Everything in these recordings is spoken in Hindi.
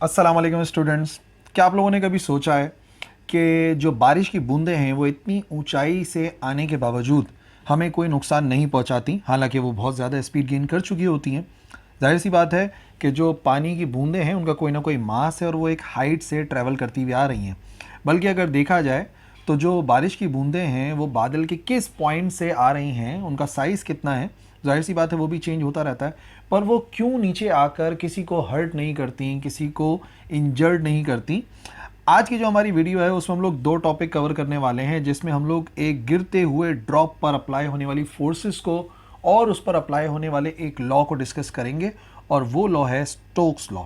अस्सलाम वालेकुम स्टूडेंट्स। क्या आप लोगों ने कभी सोचा है कि जो बारिश की बूंदें हैं वो इतनी ऊंचाई से आने के बावजूद हमें कोई नुकसान नहीं पहुंचाती, हालांकि वो बहुत ज़्यादा स्पीड गेन कर चुकी होती हैं। जाहिर सी बात है कि जो पानी की बूंदें हैं उनका कोई ना कोई मास है और वो एक हाइट से ट्रैवल करती हुई आ रही हैं। बल्कि अगर देखा जाए तो जो बारिश की बूंदें हैं वो बादल के किस पॉइंट से आ रही हैं, उनका साइज़ कितना है, जाहिर सी बात है वो भी चेंज होता रहता है। पर वो क्यों नीचे आकर किसी को हर्ट नहीं करती, किसी को इंजर्ड नहीं करती। आज की जो हमारी वीडियो है उसमें हम लोग दो टॉपिक कवर करने वाले हैं, जिसमें हम लोग एक गिरते हुए ड्रॉप पर अप्लाई होने वाली फोर्सेस को और उस पर अप्लाई होने वाले एक लॉ को डिस्कस करेंगे, और वो लॉ है स्टोक्स लॉ।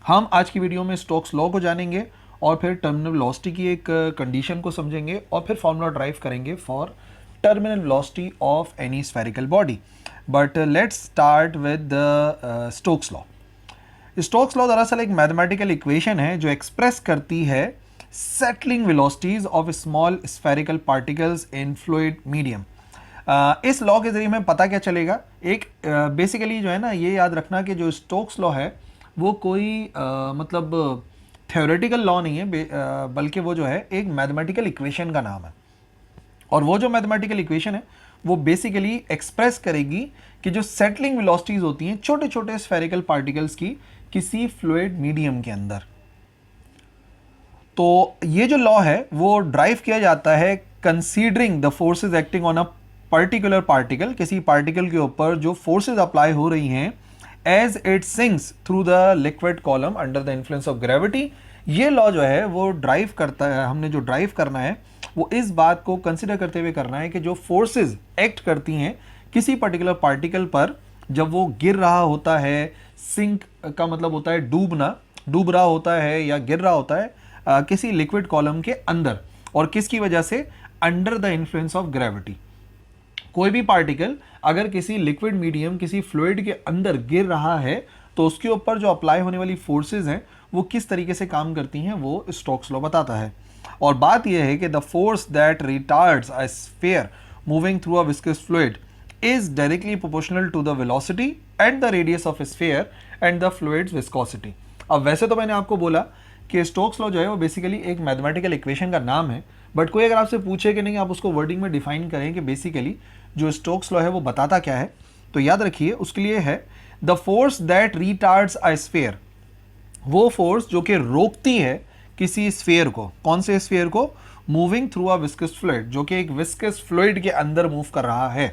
हम आज की वीडियो में स्टोक्स लॉ को जानेंगे और फिर टर्मिनल वेलोसिटी की एक कंडीशन को समझेंगे और फिर फॉर्मूला ड्राइव करेंगे for terminal velocity of any spherical body. But let's start with the Stokes law. Stokes law दरअसल एक मैथमेटिकल इक्वेशन है जो एक्सप्रेस करती है settling velocities of small spherical particles in fluid medium. इस लॉ के जरिए हमें पता क्या चलेगा, एक बेसिकली जो है ना, ये याद रखना कि जो स्टोक्स लॉ है वो कोई मतलब थ्योरेटिकल लॉ नहीं है, बल्कि वो जो है एक मैथमेटिकल इक्वेशन का नाम है। और वो जो मैथमेटिकल इक्वेशन है वो बेसिकली एक्सप्रेस करेगी कि जो सेटलिंग वेलोसिटीज होती हैं छोटे छोटे स्फेरिकल पार्टिकल्स की किसी फ्लूइड मीडियम के अंदर। तो ये जो लॉ है वो ड्राइव किया जाता है considering the forces acting on a particular particle, किसी पार्टिकल के ऊपर जो फोर्सेस अप्लाई हो रही हैं as it sinks through the liquid column under the influence of gravity. ये लॉ जो है वो ड्राइव करता है, हमने जो ड्राइव करना है वो इस बात को कंसिडर करते हुए करना है कि जो फोर्सेस एक्ट करती हैं किसी पर्टिकुलर पार्टिकल पर जब वो गिर रहा होता है, सिंक का मतलब होता है डूबना, डूब रहा होता है या गिर रहा होता है किसी लिक्विड कॉलम के अंदर, और किसकी वजह से, under the influence of gravity. कोई भी पार्टिकल अगर किसी लिक्विड मीडियम, किसी फ्लूइड के अंदर गिर रहा है तो उसके ऊपर जो अप्लाई होने वाली फोर्सेस हैं वो किस तरीके से काम करती हैं, वो स्टोक्स लॉ बताता है। और बात यह है कि the force that retards a sphere moving through a viscous fluid is directly proportional to the velocity and the radius of sphere and the fluid's viscosity. अब वैसे तो मैंने आपको बोला कि स्टोक्स लॉ जो है वो बेसिकली एक मैथमेटिकल इक्वेशन का नाम है, बट कोई अगर आपसे पूछे कि नहीं, आप उसको वर्डिंग में डिफाइन करें कि बेसिकली जो स्टोक्स लॉ है वो बताता क्या है, तो याद रखिए उसके लिए है the force that retards a sphere, वो फोर्स जो कि रोकती है किसी स्फीयर को। कौन से स्फीयर को? Moving through a viscous fluid, जो कि एक विस्कस फ्लूइड के अंदर मूव कर रहा है।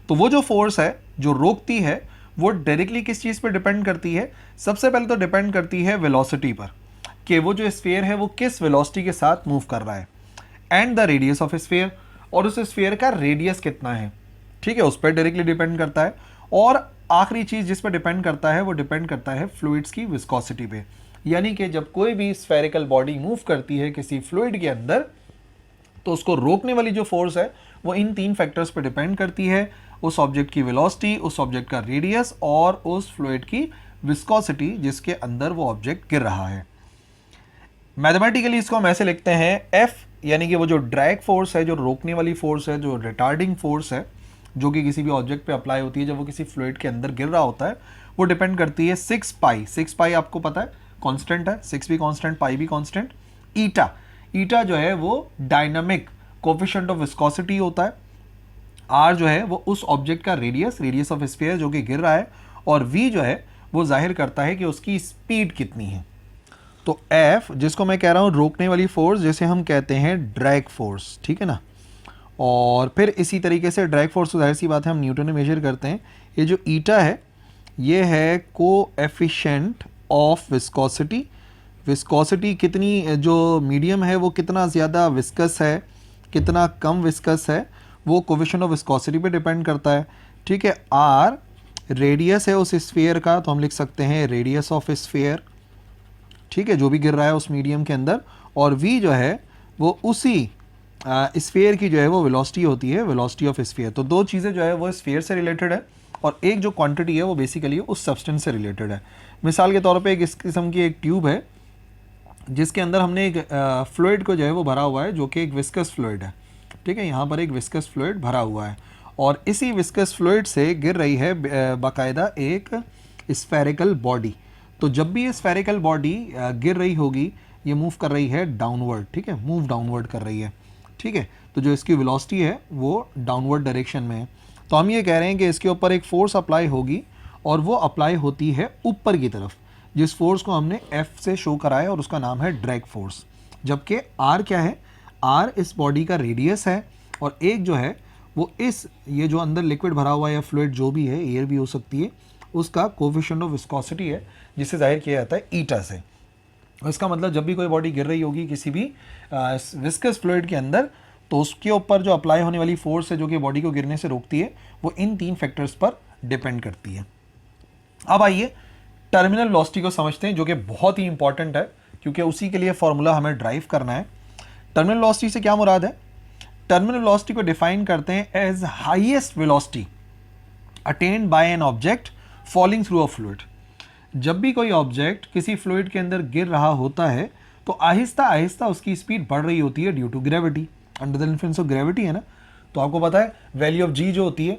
तो वो जो फोर्स है जो रोकती है वो डायरेक्टली किस चीज पर डिपेंड करती है? सबसे पहले तो डिपेंड करती है वेलोसिटी पर, कि वो जो स्फीयर है वो किस वेलोसिटी के साथ मूव कर रहा है, and the radius of sphere, और उस स्फीयर का रेडियस कितना है, ठीक है, उस पर डायरेक्टली डिपेंड करता है। और आखिरी चीज जिस पर डिपेंड करता है वो डिपेंड करता है फ्लूइड्स की विस्कोसिटी पे, यानी कि जब कोई भी स्फेरिकल बॉडी मूव करती है किसी फ्लूइड के अंदर तो उसको रोकने वाली जो फोर्स है वो इन तीन फैक्टर्स पर डिपेंड करती है, उस ऑब्जेक्ट की वेलोसिटी, उस ऑब्जेक्ट का रेडियस और उस फ्लूइड की विस्कोसिटी जिसके अंदर वो ऑब्जेक्ट गिर रहा है। मैथमेटिकली इसको हम ऐसे लिखते हैं एफ, यानी कि वो जो ड्रैग फोर्स है, जो रोकने वाली फोर्स है, जो रिटार्डिंग फोर्स है, जो कि किसी भी ऑब्जेक्ट पे अप्लाई होती है जब वो किसी फ्लूइड के अंदर गिर रहा होता है, वो डिपेंड करती है 6 पाई। 6 पाई आपको पता है कांस्टेंट है, 6 भी कांस्टेंट, पाई भी कांस्टेंट। ईटा, ईटा जो है वो डायनामिक कोफिशिएंट ऑफ विस्कोसिटी होता है। आर जो है वो उस ऑब्जेक्ट का रेडियस, रेडियस ऑफ स्फीयर जो कि गिर रहा है, और वी जो है वो जाहिर करता है कि उसकी स्पीड कितनी है। तो एफ, जिसको मैं कह रहा हूं रोकने वाली फोर्स, जिसे हम कहते हैं ड्रैग फोर्स, ठीक है ना। और फिर इसी तरीके से ड्रैग फोर्स, जाहिर सी बात है हम न्यूटन में मेजर करते हैं। ये जो ईटा है ये है कोएफिशिएंट ऑफ विस्कोसिटी। विस्कोसिटी कितनी, जो मीडियम है वो कितना ज़्यादा विस्कस है, कितना कम विस्कस है, वो कोएफिशिएंट ऑफ विस्कोसिटी पे डिपेंड करता है, ठीक है। आर रेडियस है उस स्फीयर का, तो हम लिख सकते हैं रेडियस ऑफ स्फीयर, ठीक है, जो भी गिर रहा है उस मीडियम के अंदर। और वी जो है वो उसी स्फीयर की जो है वो वेलोसिटी होती है, वेलोसिटी ऑफ स्फीयर। तो दो चीज़ें जो है वो स्फीयर से रिलेटेड है, और एक जो क्वांटिटी है वो बेसिकली उस सब्सटेंस से रिलेटेड है। मिसाल के तौर पे एक इस किस्म की एक ट्यूब है जिसके अंदर हमने एक फ्लूइड को जो है वो भरा हुआ है, जो कि एक विस्कस फ्लूइड है, ठीक है। यहाँ पर एक विस्कस फ्लूइड भरा हुआ है और इसी विस्कस फ्लूइड से गिर रही है बाकायदा एक स्फेरिकल बॉडी। तो जब भी ये स्फेरिकल बॉडी गिर रही होगी, ये मूव कर रही है डाउनवर्ड, ठीक है, मूव डाउनवर्ड कर रही है, ठीक है। तो जो इसकी वेलोसिटी है वो डाउनवर्ड डायरेक्शन में है। तो हम ये कह रहे हैं कि इसके ऊपर एक फोर्स अप्लाई होगी और वो अप्लाई होती है ऊपर की तरफ, जिस फोर्स को हमने F से शो करा है और उसका नाम है ड्रैग फोर्स। जबकि R क्या है, R इस बॉडी का रेडियस है और एक जो है वो इस, ये जो अंदर लिक्विड भरा हुआ है या फ्लूइड जो भी है, एयर भी हो सकती है, उसका कोफिशिएंट ऑफ विस्कोसिटी है, जिसे जाहिर किया जाता है ईटा से। इसका मतलब जब भी कोई बॉडी गिर रही होगी किसी भी विस्कस फ्लूइड के अंदर, तो उसके ऊपर जो अप्लाई होने वाली फोर्स है जो कि बॉडी को गिरने से रोकती है, वो इन 3 फैक्टर्स पर डिपेंड करती है। अब आइए टर्मिनल वेलोसिटी को समझते हैं, जो कि बहुत ही इंपॉर्टेंट है क्योंकि उसी के लिए फॉर्मूला हमें ड्राइव करना है। टर्मिनल वेलोसिटी से क्या मुराद है? टर्मिनल वेलोसिटी को डिफाइन करते हैं as highest velocity attained by an object falling through a fluid. जब भी कोई ऑब्जेक्ट किसी फ्लूइड के अंदर गिर रहा होता है तो आहिस्ता आहिस्ता उसकी स्पीड बढ़ रही होती है due to gravity, under the influence of gravity, है ना। तो आपको पता है वैल्यू ऑफ जी जो होती है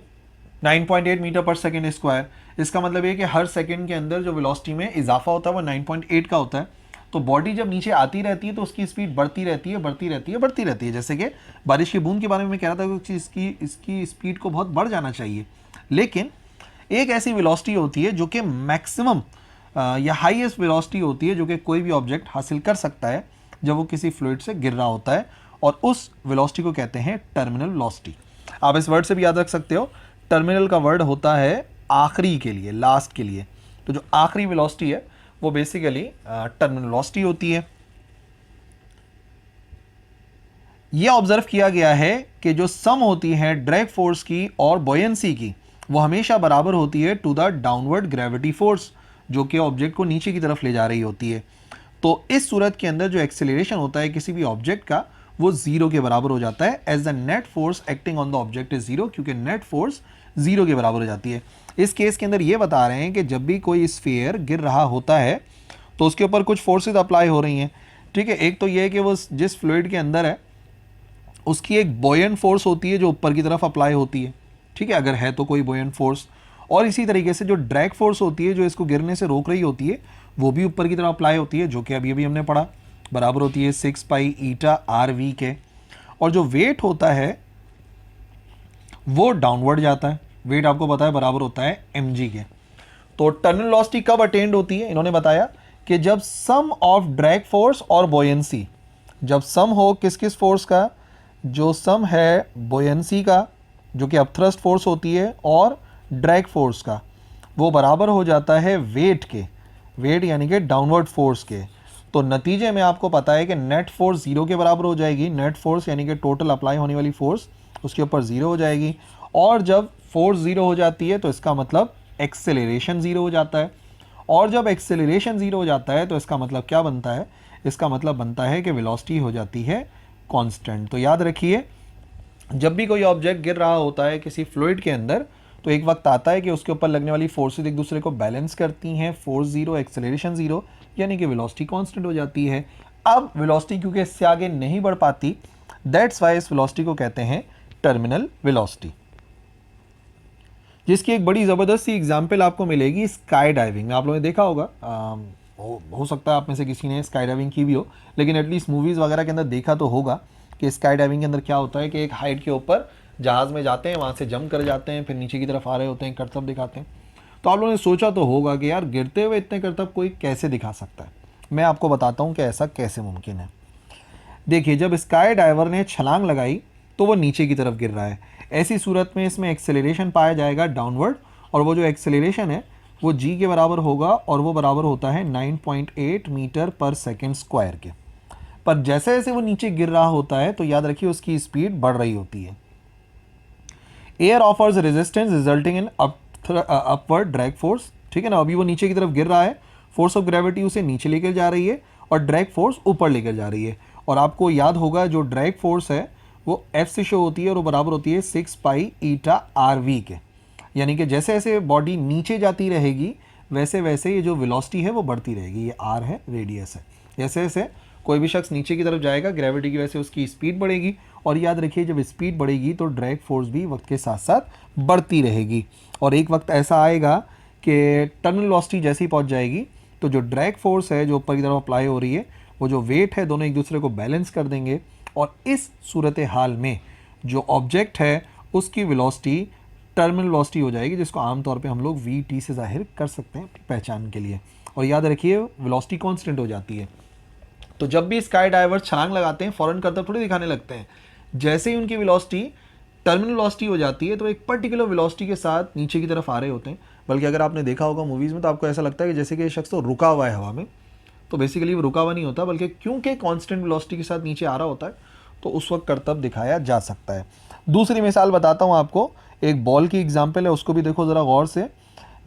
9.8 मीटर पर सेकेंड स्क्वायर। इसका मतलब ये कि हर सेकेंड के अंदर जो वेलोसिटी में इजाफा होता है वो 9.8 का होता है। तो बॉडी जब नीचे आती रहती है तो उसकी स्पीड बढ़ती रहती है, बढ़ती रहती है, बढ़ती रहती है। जैसे कि बारिश की बूंद के बारे में मैं कह रहा था कि इसकी स्पीड को बहुत बढ़ जाना चाहिए, लेकिन एक ऐसी वेलोसिटी होती है जो कि मैक्सिमम या हाईएस्ट वेलोसिटी होती है जो कि कोई भी ऑब्जेक्ट हासिल कर सकता है जब वो किसी फ्लूइड से गिर रहा होता है, और उस वेलोसिटी को कहते हैं टर्मिनल वेलोसिटी। आप इस वर्ड से भी याद रख सकते हो, टर्मिनल का वर्ड होता है आखिरी के लिए, लास्ट के लिए। तो जो आखिरी वेलोसिटी है वो बेसिकली टर्मिनल वेलोसिटी होती है। यह ऑब्जर्व किया गया है कि जो सम होती है ड्रैग फोर्स की और बॉयंसी की, वो हमेशा बराबर होती है to the downward gravity force, जो कि ऑब्जेक्ट को नीचे की तरफ ले जा रही होती है। तो इस सूरत के अंदर जो एक्सेलरेशन होता है किसी भी ऑब्जेक्ट का, वो जीरो के बराबर हो जाता है, as the net force acting on the object is zero, क्योंकि नेट फोर्स जीरो के बराबर हो जाती है। इस केस के अंदर ये बता रहे हैं कि जब भी कोई स्फीयर गिर रहा होता है तो उसके ऊपर कुछ फोर्सेज अप्लाई हो रही हैं, ठीक है। एक तो ये है कि वो जिस फ्लूइड के अंदर है उसकी एक बॉयंट फोर्स होती है जो ऊपर की तरफ अप्लाई होती है, ठीक है, अगर है तो कोई बॉयंट फोर्स। और इसी तरीके से जो ड्रैग फोर्स होती है जो इसको गिरने से रोक रही होती है, वो भी ऊपर की तरफ अप्लाई होती है, जो कि अभी अभी हमने पढ़ा, बराबर होती है 6 पाई ईटा आर वी के। और जो वेट होता है वो डाउनवर्ड जाता है, वेट आपको पता है बराबर होता है mg के। तो टर्मिनल वेलोसिटी कब अटेंड होती है? इन्होंने बताया कि जब सम ऑफ ड्रैग फोर्स और बॉयंसी, जब सम हो किस किस फोर्स का, जो सम है बॉयंसी का जो कि अपथ्रस्ट फोर्स होती है और ड्रैग फोर्स का, वो बराबर हो जाता है वेट के, वेट यानी कि डाउनवर्ड फोर्स के। तो नतीजे में आपको पता है कि नेट फोर्स जीरो के बराबर हो जाएगी, नेट फोर्स यानी कि टोटल अप्लाई होने वाली फोर्स उसके ऊपर जीरो हो जाएगी। और जब फोर्स जीरो हो जाती है तो इसका मतलब एक्सेलरेशन जीरो हो जाता है, और जब एक्सेलरेशन जीरो हो जाता है तो इसका मतलब क्या बनता है? इसका मतलब बनता है कि वेलोसिटी हो जाती है कांस्टेंट। तो याद रखिए, जब भी कोई ऑब्जेक्ट गिर रहा होता है किसी फ्लूइड के अंदर तो एक वक्त आता है कि उसके ऊपर लगने वाली फोर्सेज एक दूसरे को बैलेंस करती हैं, फोर्स जीरो एक्सेलरेशन जीरो, यानी कि वेलोसिटी कांस्टेंट हो जाती है। अब वेलोसिटी क्योंकि इससे आगे नहीं बढ़ पाती, दैट्स वाई इस वेलोसिटी को कहते हैं टर्मिनल वेलोसिटी, जिसकी एक बड़ी ज़बरदस्त सी एग्जाम्पल आपको मिलेगी स्काई डाइविंग में। आप लोगों ने देखा होगा, हो सकता है आप में से किसी ने स्काई डाइविंग की भी हो, लेकिन एटलीस्ट मूवीज़ वगैरह के अंदर देखा तो होगा कि स्काई डाइविंग के अंदर क्या होता है कि एक हाइट के ऊपर जहाज़ में जाते हैं, वहाँ से जंप कर जाते हैं, फिर नीचे की तरफ आ रहे होते हैं, करतब दिखाते हैं। तो आप लोगों ने सोचा तो होगा कि यार गिरते हुए इतने करतब कोई कैसे दिखा सकता है। मैं आपको बताता हूँ कि ऐसा कैसे मुमकिन है। देखिए, जब स्काई डाइवर ने छलांग लगाई तो वो नीचे की तरफ गिर रहा है, ऐसी सूरत में इसमें एक्सेलरेशन पाया जाएगा डाउनवर्ड, और वो जो एक्सेलरेशन है वो जी के बराबर होगा, और वो बराबर होता है 9.8 मीटर पर सेकेंड स्क्वायर के। पर जैसे जैसे वो नीचे गिर रहा होता है तो याद रखिए उसकी स्पीड बढ़ रही होती है। Air offers resistance resulting in upward drag force, ठीक है ना। अभी वो नीचे की तरफ गिर रहा है, फोर्स ऑफ ग्रेविटी उसे नीचे लेकर जा रही है और ड्रैग फोर्स ऊपर लेकर जा रही है। और आपको याद होगा जो ड्रैग फोर्स है वो एफ से शो होती है और वो बराबर होती है 6 पाई ईटा आर वी के। यानी कि जैसे जैसे बॉडी नीचे जाती रहेगी वैसे वैसे ये जो वेलोसिटी है वो बढ़ती रहेगी। ये आर है, रेडियस है। जैसे जैसे कोई भी शख्स नीचे की तरफ जाएगा ग्रेविटी की वजह से उसकी स्पीड बढ़ेगी, और याद रखिए जब स्पीड बढ़ेगी तो ड्रैग फोर्स भी वक्त के साथ साथ बढ़ती रहेगी। और एक वक्त ऐसा आएगा कि टर्मिनल वेलोसिटी जैसे ही पहुंच जाएगी तो जो ड्रैग फोर्स है जो ऊपर की तरफ अप्लाई हो रही है, वो जो वेट है, दोनों एक दूसरे को बैलेंस कर देंगे और इस सूरत हाल में जो ऑब्जेक्ट है उसकी वेलोसिटी टर्मिनल वेलोसिटी हो जाएगी, जिसको आमतौर पे हम लोग वी टी से जाहिर कर सकते हैं पहचान के लिए। और याद रखिए वेलोसिटी कांस्टेंट हो जाती है। तो जब भी स्काई डाइवर्स छलांग लगाते हैं फौरन करतब थोड़ी दिखाने लगते हैं, जैसे ही उनकी वेलोसिटी टर्मिनल वेलोसिटी हो जाती है तो एक पर्टिकुलर वेलोसिटी के साथ नीचे की तरफ आ रहे होते हैं। बल्कि अगर आपने देखा होगा मूवीज़ में तो आपको ऐसा लगता है कि जैसे कि ये शख्स तो रुका हुआ है हवा में, तो बेसिकली वो रुका हुआ नहीं होता, बल्कि क्योंकि कांस्टेंट वेलोसिटी के साथ नीचे आ रहा होता है तो उस वक्त करतब दिखाया जा सकता है। दूसरी मिसाल बताता हूँ आपको, एक बॉल की एग्जाम्पल है, उसको भी देखो ज़रा गौर से।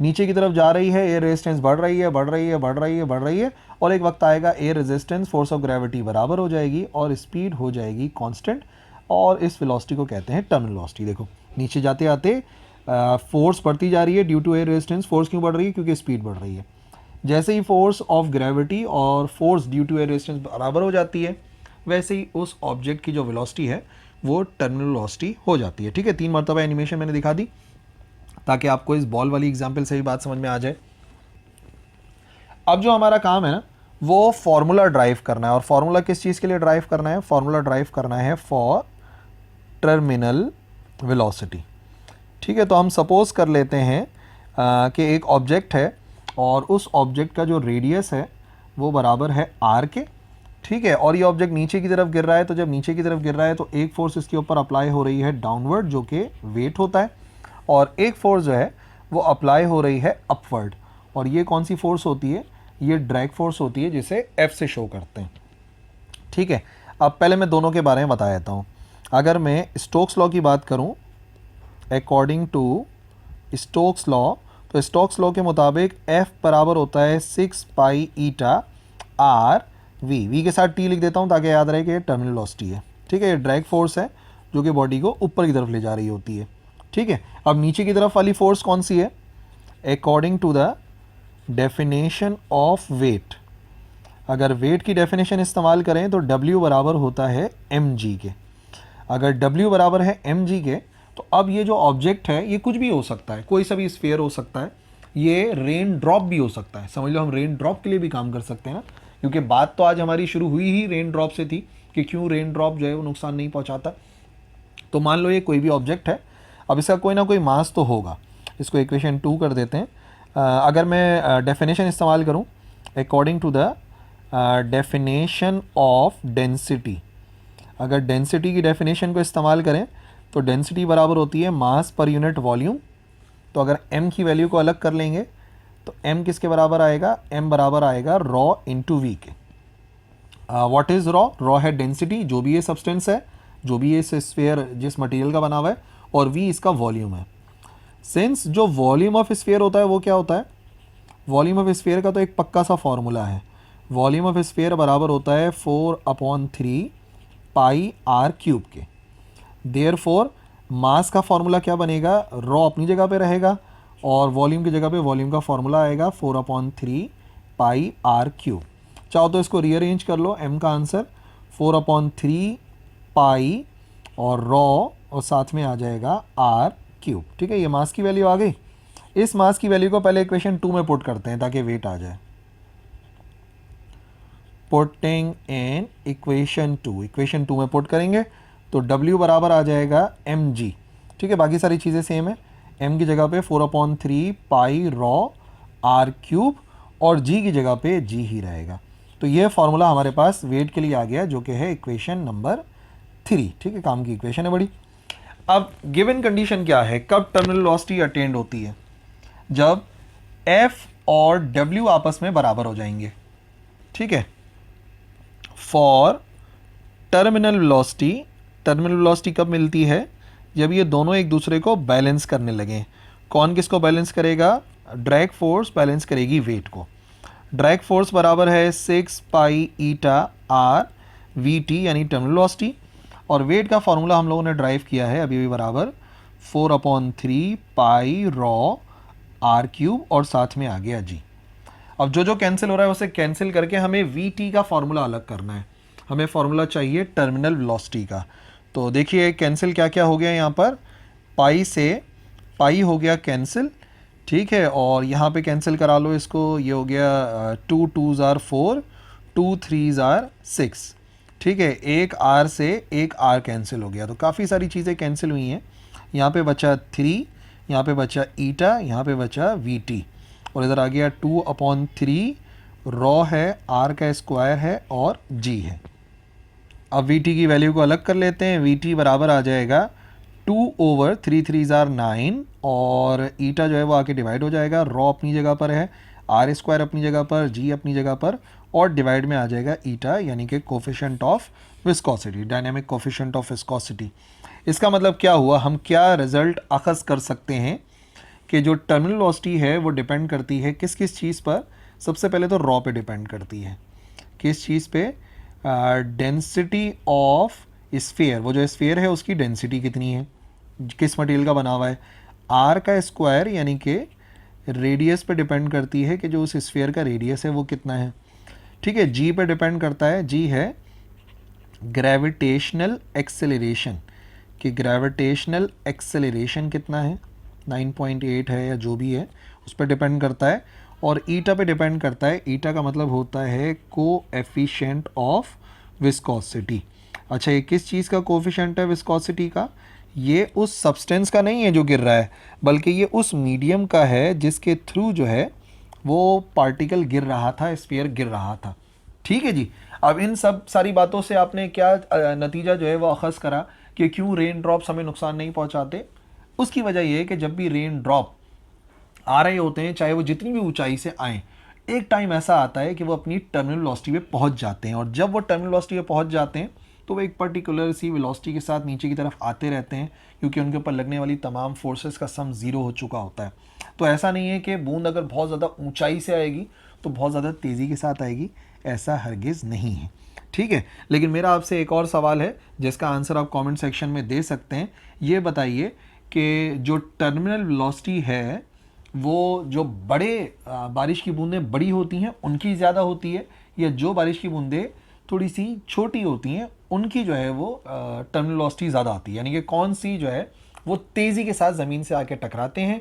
नीचे की तरफ जा रही है, एयर रेजिस्टेंस बढ़ रही है, बढ़ रही है, बढ़ रही है, बढ़ रही है, और एक वक्त आएगा air resistance force of gravity बराबर हो जाएगी और स्पीड हो जाएगी कांस्टेंट, और इस वेलोसिटी को कहते हैं टर्मिनल वेलोसिटी। देखो नीचे जाते आते फोर्स बढ़ती जा रही है due to air resistance. Force क्यों बढ़ रही है? क्योंकि स्पीड बढ़ रही है। जैसे ही फोर्स ऑफ ग्रेविटी और force due to air resistance बराबर हो जाती है, वैसे ही उस ऑब्जेक्ट की जो वेलोसिटी है वो टर्मिनल वेलोसिटी हो जाती है। ठीक है, 3 मरतबा एनिमेशन मैंने दिखा दी ताकि आपको इस बॉल वाली एग्जाम्पल से ही बात समझ में आ जाए। अब जो हमारा काम है ना, वो फार्मूला ड्राइव करना है। और फार्मूला किस चीज़ के लिए ड्राइव करना है? फार्मूला ड्राइव करना है फॉर टर्मिनल वेलोसिटी। ठीक है, तो हम सपोज कर लेते हैं कि एक ऑब्जेक्ट है और उस ऑब्जेक्ट का जो रेडियस है वो बराबर है आर के। ठीक है, और ये ऑब्जेक्ट नीचे की तरफ गिर रहा है, तो जब नीचे की तरफ गिर रहा है तो एक फोर्स इसके ऊपर अप्लाई हो रही है डाउनवर्ड, जो कि वेट होता है, और एक फोर्स जो है वो अप्लाई हो रही है अपवर्ड, और ये कौन सी फोर्स होती है? ये ड्रैग फोर्स होती है, जिसे एफ से शो करते हैं। ठीक है, अब पहले मैं दोनों के बारे में बता देता हूँ। अगर मैं स्टोक्स लॉ की बात करूँ, अकॉर्डिंग टू स्टोक्स लॉ, तो स्टोक्स लॉ के मुताबिक F बराबर होता है 6 पाई ईटा आर वी। वी के साथ टी लिख देता हूँ ताकि याद रहे कि ये टर्मिनल वेलोसिटी है। ठीक है, ये ड्रैग फोर्स है जो कि बॉडी को ऊपर की तरफ ले जा रही होती है। ठीक है, अब नीचे की तरफ वाली फोर्स कौन सी है? According to the definition of weight, अगर वेट की डेफिनेशन इस्तेमाल करें तो W बराबर होता है mg के। अगर W बराबर है mg के, तो अब ये जो ऑब्जेक्ट है ये कुछ भी हो सकता है, कोई सा भी स्फीयर हो सकता है, ये रेन ड्रॉप भी हो सकता है। समझ लो हम रेन ड्रॉप के लिए भी काम कर सकते हैं ना, क्योंकि बात तो आज हमारी शुरू हुई ही रेन ड्रॉप से थी कि क्यों रेन ड्रॉप जो है वो नुकसान नहीं पहुंचाता। तो मान लो ये कोई भी ऑब्जेक्ट है, अब इसका कोई ना कोई मास तो होगा। इसको इक्वेशन 2 कर देते हैं। अगर मैं डेफिनेशन इस्तेमाल करूं according to the definition of density, अगर डेंसिटी की डेफिनेशन को इस्तेमाल करें तो डेंसिटी बराबर होती है मास पर यूनिट वॉल्यूम। तो अगर m की वैल्यू को अलग कर लेंगे तो m किसके बराबर आएगा? m बराबर आएगा रॉ इंटू वी के। What is raw? रॉ है डेंसिटी, जो भी ये सब्सटेंस है, जो भी ये स्फीयर जिस मटेरियल का बना हुआ है, और v इसका वॉल्यूम है। सिंस जो वॉल्यूम ऑफ स्फीयर होता है वो क्या होता है? वॉल्यूम ऑफ स्फीयर का तो एक पक्का सा फॉर्मूला है। वॉल्यूम ऑफ स्फीयर बराबर होता है 4/3 पाई आर क्यूब के। देयरफॉर मास का फॉर्मूला क्या बनेगा? रॉ अपनी जगह पे रहेगा और वॉल्यूम की जगह पे वॉल्यूम का फॉर्मूला आएगा 4/3 पाई आर क्यूब। चाहो तो इसको रीअरेंज कर लो, m का आंसर 4/3 पाई और रॉ और साथ में आ जाएगा आर क्यूब। ठीक है, ये मास की वैल्यू आ गई। इस मास की वैल्यू को पहले इक्वेशन 2 में पुट करते हैं ताकि वेट आ जाए। पुटिंग इन इक्वेशन 2, इक्वेशन 2 में पुट करेंगे तो W बराबर आ जाएगा mg। ठीक है, बाकी सारी चीज़ें सेम है। m की जगह पे 4/3 पाई रॉ आर क्यूब और g की जगह पे g ही रहेगा। तो ये फॉर्मूला हमारे पास वेट के लिए आ गया, जो कि है इक्वेशन नंबर 3। ठीक है, काम की इक्वेशन है बड़ी। अब गिवन कंडीशन क्या है? कब टर्मिनल वेलोसिटी अटेंड होती है? जब F और W आपस में बराबर हो जाएंगे। ठीक है, for terminal velocity, terminal velocity कब मिलती है? जब ये दोनों एक दूसरे को बैलेंस करने लगे। कौन किसको बैलेंस करेगा? ड्रैग फोर्स बैलेंस करेगी वेट को। ड्रैग फोर्स बराबर है 6 पाई ईटा आर वी टी यानी टर्मिनल वेलोसिटी, और वेट का फॉर्मूला हम लोगों ने ड्राइव किया है अभी भी बराबर 4/3 पाई रॉ आर क्यूब और साथ में आ गया जी। अब जो जो कैंसिल हो रहा है उसे कैंसिल करके हमें वी टी का फॉर्मूला अलग करना है। हमें फॉर्मूला चाहिए टर्मिनल वेलोसिटी का। तो देखिए कैंसिल क्या क्या हो गया यहाँ पर, पाई से पाई हो गया कैंसिल, ठीक है, और यहाँ पे कैंसिल करा लो इसको, ये हो गया 2 2s आर 4, 2 3s आर 6। ठीक है, एक आर से एक आर कैंसिल हो गया, तो काफ़ी सारी चीज़ें कैंसिल हुई हैं। यहाँ पे बचा 3, यहाँ पे बचा ईटा, यहाँ पे बचा वी टी, और इधर आ गया 2/3 रॉ है, आर का स्क्वायर है और जी है। अब वी टी की वैल्यू को अलग कर लेते हैं। वी टी बराबर आ जाएगा 2/3 3s आर 9, और ईटा जो है वो आके डिवाइड हो जाएगा, रॉ अपनी जगह पर है, आर स्क्वायर अपनी जगह पर, जी अपनी जगह पर, और डिवाइड में आ जाएगा ईटा यानी कि coefficient of viscosity, dynamic coefficient of viscosity. इसका मतलब क्या हुआ, हम क्या रिजल्ट अखज़ कर सकते हैं कि जो टर्मिनल वेलोसिटी है वो डिपेंड करती है किस किस चीज़ पर। सबसे पहले तो रॉ पे डिपेंड करती है, किस चीज़ पे, डेंसिटी ऑफ स्फीयर, वो जो स्फीयर है उसकी डेंसिटी कितनी है, किस मटेरियल का बना हुआ है। आर का स्क्वायर यानी कि रेडियस पे डिपेंड करती है कि जो उस स्फीयर का रेडियस है वो कितना है। ठीक है, जी पे डिपेंड करता है, जी है ग्रेविटेशनल एक्सेलरेशन, कि ग्रेविटेशनल एक्सेलरेशन कितना है, 9.8 है या जो भी है, उस पर डिपेंड करता है। और ईटा पे डिपेंड करता है, ईटा का मतलब होता है कोएफिशिएंट ऑफ विस्कोसिटी। अच्छा, ये किस चीज़ का कोएफिशिएंट है विस्कोसिटी का, ये उस सब्सटेंस का नहीं है जो गिर रहा है, बल्कि ये उस मीडियम का है जिसके थ्रू जो है वो पार्टिकल गिर रहा था, स्फीयर गिर रहा था। ठीक है जी। अब इन सब सारी बातों से आपने क्या नतीजा जो है वो अखज़ करा कि क्यों रेन ड्रॉप्स हमें नुकसान नहीं पहुंचाते। उसकी वजह यह है कि जब भी रेन ड्रॉप आ रहे होते हैं, चाहे वो जितनी भी ऊंचाई से आएँ, एक टाइम ऐसा आता है कि वो अपनी टर्मिनल वेलोसिटी पे पहुंच जाते हैं, और जब वो टर्मिनल वेलोसिटी पे पहुंच जाते हैं तो वो एक पर्टिकुलर सी वेलोसिटी के साथ नीचे की तरफ आते रहते हैं, क्योंकि उनके ऊपर लगने वाली तमाम फोर्सेस का सम ज़ीरो हो चुका होता है। तो ऐसा नहीं है कि बूंद अगर बहुत ज़्यादा ऊंचाई से आएगी तो बहुत ज़्यादा तेज़ी के साथ आएगी, ऐसा हरगिज़ नहीं है। ठीक है, लेकिन मेरा आपसे एक और सवाल है जिसका आंसर आप कमेंट सेक्शन में दे सकते हैं। ये बताइए कि जो टर्मिनल वेलोसिटी है वो जो बड़े बारिश की बूंदें बड़ी होती हैं उनकी ज़्यादा होती है, या जो बारिश की बूंदें थोड़ी सी छोटी होती हैं उनकी जो है वो टर्मिनल वेलोसिटी ज़्यादा आती है, यानी कि कौन सी जो है वो तेज़ी के साथ ज़मीन से आके टकराते हैं,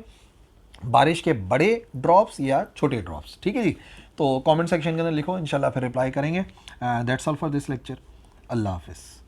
बारिश के बड़े ड्रॉप्स या छोटे ड्रॉप्स। ठीक है जी, तो कमेंट सेक्शन के अंदर लिखो, इंशाल्लाह फिर रिप्लाई करेंगे। That's all for this lecture. अल्लाह हाफिज़।